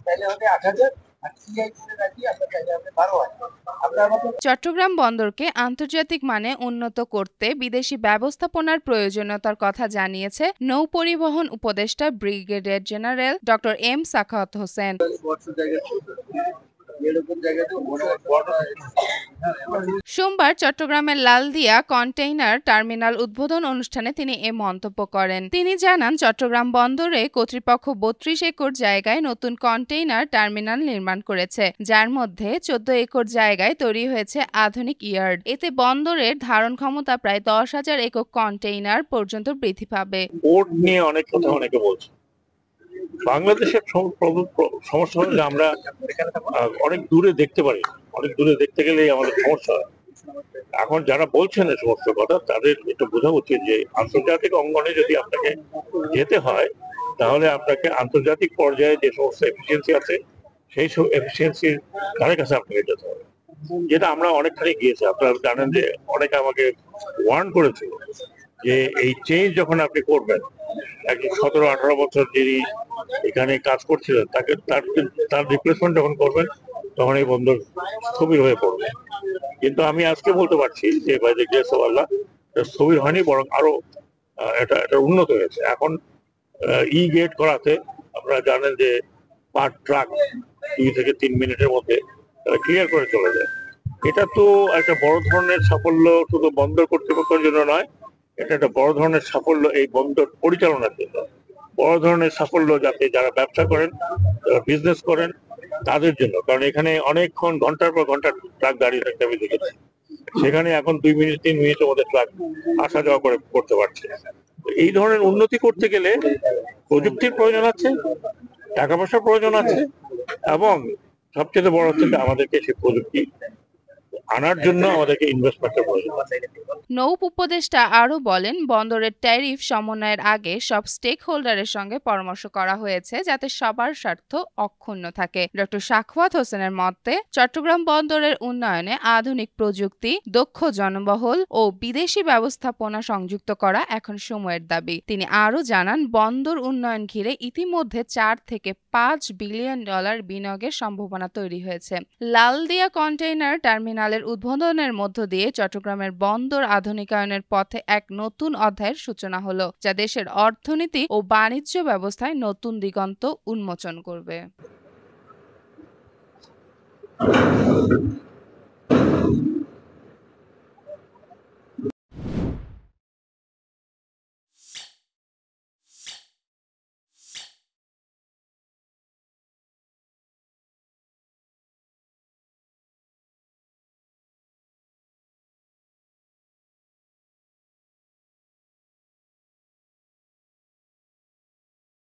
তাহলে হবে ৮,০০০ আর সিআই করে রাখি আপনার তাহলে হবে ১২,০০০। আপনার মতো চট্টগ্রাম বন্দরকে আন্তর্জাতিক মানে উন্নত করতে বিদেশি ব্যবস্থাপনার প্রয়োজনীয়তার কথা জানিয়েছে নৌপরিবহন উপদেষ্টা ব্রিগেডিয়ার জেনারেল ড.এম সাখাওয়াত হোসেন। বর্ষা জায়গা এরকম জায়গাতে সোমবার চট্টগ্রামের লালদিয়া কন্টেইনার টার্মিনাল উদ্বোধন অনুষ্ঠানে তিনি এ মন্তব্য করেন। তিনি জানান, চট্টগ্রাম বন্দরে কর্তৃপক্ষ ৩২ একর জায়গায় নতুন কন্টেইনার টার্মিনাল নির্মাণ করেছে, যার মধ্যে ১৪ একর জায়গায় তৈরি হয়েছে আধুনিক ইয়ার্ড। এতে বন্দরের ধারণ ক্ষমতা প্রায় ১০,০০০ একক কন্টেইনার পর্যন্ত বৃদ্ধি পাবে। পোর্ট নিয়ে অনেক কথা অনেকে বলছে। বাংলাদেশের সমস্যা হলো যে আমরা অনেক দূরে দেখতে পারি, অনেক দূরে দেখতে গেলেই আমাদের সমস্যা হয়। এখন যারা বলছেন এই সমস্ত কথা তাদের একটু বোঝা উচিত যে আন্তর্জাতিক অঙ্গনে যদি আপনাকে যেতে হয় তাহলে আপনাকে আন্তর্জাতিক পর্যায়ে যে সমস্ত এফিসিয়েন্সি আছে সেই সব এফিসিয়েন্সির কারে কাছে আপনাকে যেতে হবে, যেটা আমরা অনেকখানি গিয়েছি। আপনারা জানেন যে অনেকে আমাকে ওয়ার্ন করেছিল যে এই চেঞ্জ যখন আপনি করবেন, একজন ১৭-১৮ বছর যিনি এখানে কাজ করছিলেন তাকে তার রিপ্লেসমেন্ট যখন করবেন তখন এই বন্দর স্থবির হয়ে পড়বে। কিন্তু আমি আজকে বলতে পারছি যে বাই দ্য গ্রেস অফ আল্লাহ স্থবির হয়নি, বরং আরো এটা উন্নত হয়েছে। এখন ই গেট করাতে আপনারা জানেন যে পার ট্রাক ২ থেকে ৩ মিনিটের মধ্যে ক্লিয়ার করে চলে যায়। এটা তো একটা বড় ধরনের সাফল্য, শুধু বন্দর কর্তৃপক্ষের জন্য নয়, এটা একটা বড় ধরনের সাফল্য এই বন্দর পরিচালনার জন্য, বড় ধরনের সাফল্য যাতে যারা ব্যবসা করেন, যারা বিজনেস করেন তাদের জন্য। কারণ এখানে অনেকক্ষণ ঘন্টার পর ঘন্টা ট্রাক দাঁড়িয়ে থাকতে আমি দেখেছি, সেখানে এখন ২ মিনিট ৩ মিনিটের মধ্যে ট্রাক আসা যাওয়া করে করতে পারছে। এই ধরনের উন্নতি করতে গেলে প্রযুক্তির প্রয়োজন আছে, টাকা পয়সার প্রয়োজন আছে, এবং সবচেয়ে বড় হচ্ছে আমাদেরকে সেই প্রযুক্তি আনার জন্য আমাদেরকে ইনভেস্টমেন্টের প্রয়োজন আছে। নৌ উপদেষ্টা আরও বলেন, বন্দরের ট্যারিফ সমন্বয়ের আগে সব স্টেক হোল্ডারের সঙ্গে পরামর্শ করা হয়েছে যাতে সবার স্বার্থ অক্ষুণ্ণ থাকে। ড. সাখাওয়াত হোসেনের মতে, চট্টগ্রাম বন্দরের উন্নয়নে আধুনিক প্রযুক্তি, দক্ষ জনবল ও বিদেশি ব্যবস্থাপনা সংযুক্ত করা এখন সময়ের দাবি। তিনি আরও জানান, বন্দর উন্নয়ন ঘিরে ইতিমধ্যে ৪ থেকে ৫ বিলিয়ন ডলার বিনিয়োগের সম্ভাবনা তৈরি হয়েছে। লালদিয়া কন্টেইনার টার্মিনালের উদ্বোধনের মধ্য দিয়ে চট্টগ্রামের বন্দর আধুনিকায়নের পথে এক নতুন অধ্যায়ের সূচনা হলো, যা দেশের অর্থনীতি ও বাণিজ্য ব্যবস্থায় নতুন দিগন্ত উন্মোচন করবে।